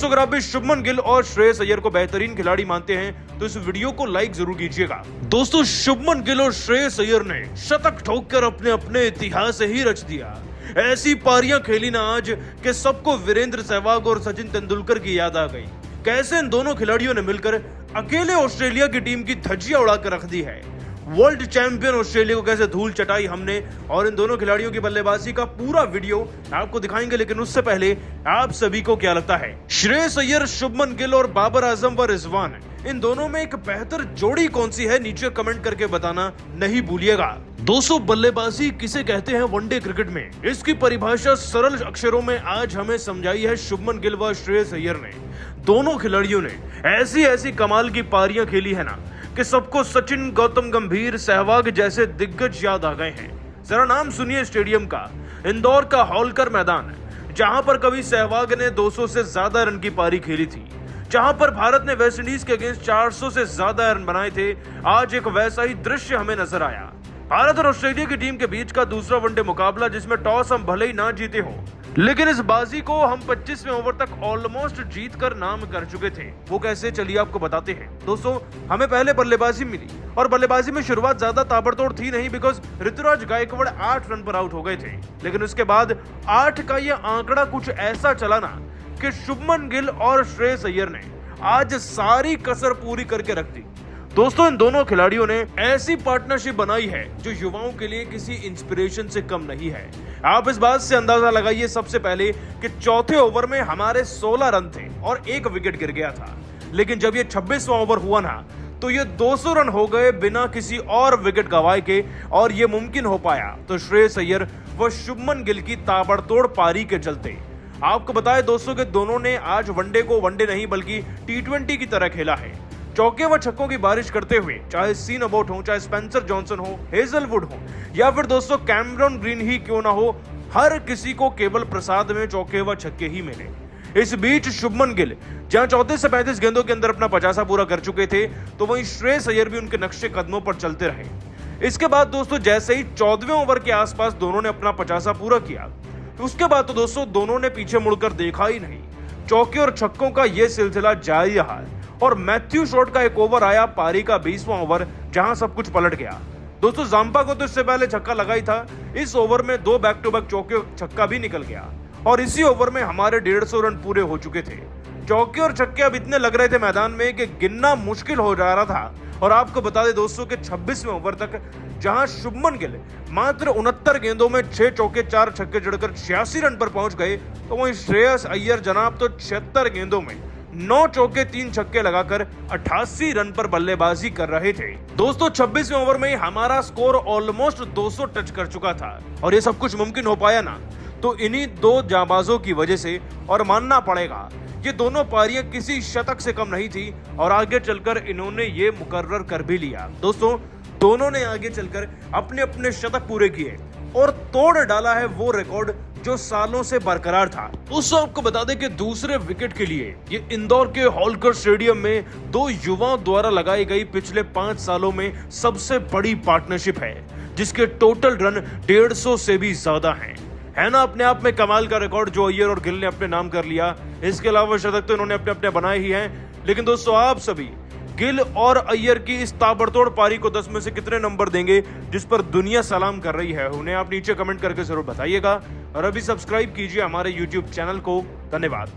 दोस्तों अगर आप भी शुभमन गिल और श्रेयस अय्यर को बेहतरीन खिलाड़ी मानते हैं तो इस वीडियो को लाइक जरूर कीजिएगा। दोस्तों शुभमन गिल और श्रेयस अय्यर ने शतक ठोककर अपने अपने इतिहास ही रच दिया। ऐसी पारियां खेली ना आज कि सबको वीरेंद्र सहवाग और सचिन तेंदुलकर की याद आ गई। कैसे इन दोनों खिलाड़ियों ने मिलकर अकेले ऑस्ट्रेलिया की टीम की धज्जियां उड़ाकर रख दी है। वर्ल्ड चैंपियन ऑस्ट्रेलिया को कैसे धूल चटाई हमने, और इन दोनों खिलाड़ियों की बल्लेबाजी का पूरा वीडियो आपको दिखाएंगे। लेकिन उससे पहले आप सभी को क्या लगता है, श्रेयस अय्यर, शुभमन गिल और बाबर आजम व रिजवान, इन दोनों में एक बेहतर जोड़ी कौन सी है? नीचे कमेंट करके बताना नहीं भूलिएगा। दोस्तों बल्लेबाजी किसे कहते हैं वनडे क्रिकेट में, इसकी परिभाषा सरल अक्षरों में आज हमें समझाई है शुभमन गिल व श्रेयस अय्यर ने। दोनों खिलाड़ियों ने ऐसी ऐसी कमाल की पारियां खेली है ना कि सबको सचिन, गौतम गंभीर, सहवाग जैसे दिग्गज याद आ गए हैं। जरा नाम सुनिए स्टेडियम का, इंदौर का होलकर मैदान, जहां पर कभी सहवाग ने 200 से ज्यादा रन की पारी खेली थी, जहां पर भारत ने वेस्टइंडीज के अगेंस्ट 400 से ज्यादा रन बनाए थे। आज एक वैसा ही दृश्य हमें नजर आया। भारत और ऑस्ट्रेलिया की टीम के बीच का दूसरा वनडे मुकाबला, जिसमें टॉस हम भले ही ना जीते हो, लेकिन इस बाजी को हम 25वें ओवर तक ऑलमोस्ट जीत कर नाम कर चुके थे। वो कैसे, चलिए आपको बताते हैं। दोस्तों हमें पहले बल्लेबाजी मिली और बल्लेबाजी में शुरुआत ज्यादा ताबड़तोड़ थी नहीं, बिकॉज ऋतुराज गायकवाड़ 8 रन पर आउट हो गए थे। लेकिन उसके बाद 8 का ये आंकड़ा कुछ ऐसा चला ना कि शुभमन गिल और श्रेयस अय्यर ने आज सारी कसर पूरी करके रख दी। दोस्तों इन दोनों खिलाड़ियों ने ऐसी पार्टनरशिप बनाई है जो युवाओं के लिए किसी इंस्पिरेशन से कम नहीं है। आप इस बात से अंदाजा लगाइए सबसे पहले कि चौथे ओवर में हमारे 16 रन थे और 1 विकेट गिर गया था। लेकिन जब ये 26वां ओवर हुआ ना तो ये 200 रन हो गए बिना किसी और विकेट गंवाए के, और ये मुमकिन हो पाया तो श्रेयस अय्यर व शुभमन गिल की ताबड़तोड़ पारी के चलते। आपको बताएं दोस्तों कि दोनों ने आज वनडे को वनडे नहीं बल्कि T20 की तरह खेला है। चौके व छक्कों की बारिश करते हुए, चाहे सीन अबाउट हो, चाहे स्पेंसर जॉनसन हो, हेजलवुड हो, या फिर दोस्तों कैमरन ग्रीन ही क्यों ना हो, हर किसी को केवल प्रसाद में चौके व छक्के ही मिले। इस बीच शुभमन गिल जहां 34 से 35 गेंदों के अंदर अपना 50 पूरा कर चुके थे, तो वहीं श्रेयस अय्यर भी उनके नक्शे कदमों पर चलते रहे। इसके बाद दोस्तों जैसे ही 14वें ओवर के आसपास दोनों ने अपना 50 पूरा किया, तो उसके बाद तो दोस्तों दोनों ने पीछे मुड़कर देखा ही नहीं। चौके और छक्कों का यह सिलसिला जारी रहा और मैथ्यू शॉट का एक ओवर आया, पारी का 20वां ओवर, जहां सब कुछ पलट गया। दोस्तों जाम्पा को तो इससे पहले छक्का लगा ही था। इस ओवर में 2 बैक टू बैक चौके और छक्का भी निकल गया और इसी ओवर में हमारे 150 रन पूरे हो चुके थे। चौके और छक्के अब इतने लग रहे थे मैदान में कि गिनना मुश्किल हो जा रहा था। और आपको बता दें दोस्तों कि 26वें ओवर तक जहां शुभमन गिल मात्र 69 गेंदों में 6 चौके 4 छक्के जड़कर 86 रन पर पहुंच गए, तो वहीं श्रेयस अय्यर जनाब तो 76 गेंदों में 9 चौके 3 छक्के लगाकर 88 रन पर बल्लेबाजी कर रहे थे। दोस्तों 26वें ओवर में हमारा स्कोर ऑलमोस्ट 200 टच कर चुका था और ये सब कुछ मुमकिन हो पाया ना तो इन्हीं 2 जाबाजों की वजह से। और मानना पड़ेगा ये दोनों पारियां किसी शतक से कम नहीं थी और आगे चलकर इन्होंने ये मुकर्रर कर भी लिया। दोस्तों दोनों ने आगे चलकर अपने अपने शतक पूरे किए और तोड़ डाला है वो रिकॉर्ड जो सालों से बरकरार था। उस आपको बता दें कि दूसरे विकेट के लिए ये इंदौर के होलकर स्टेडियम में 2 युवाओं द्वारा लगाई गई पिछले 5 सालों में सबसे बड़ी पार्टनरशिप है, जिसके टोटल रन 150 से भी ज्यादा हैं। है ना अपने आप में कमाल का रिकॉर्ड जो अय्यर और गिल ने अपने नाम कर लिया। इसके अलावा शतक तो इन्होंने अपने अपने बनाए ही हैं। लेकिन दोस्तों आप सभी गिल और अय्यर की इस ताबड़तोड़ पारी को 10 में से कितने नंबर देंगे, जिस पर दुनिया सलाम कर रही है? उन्हें आप नीचे कमेंट करके जरूर बताइएगा और अभी सब्सक्राइब कीजिए हमारे YouTube चैनल को। धन्यवाद।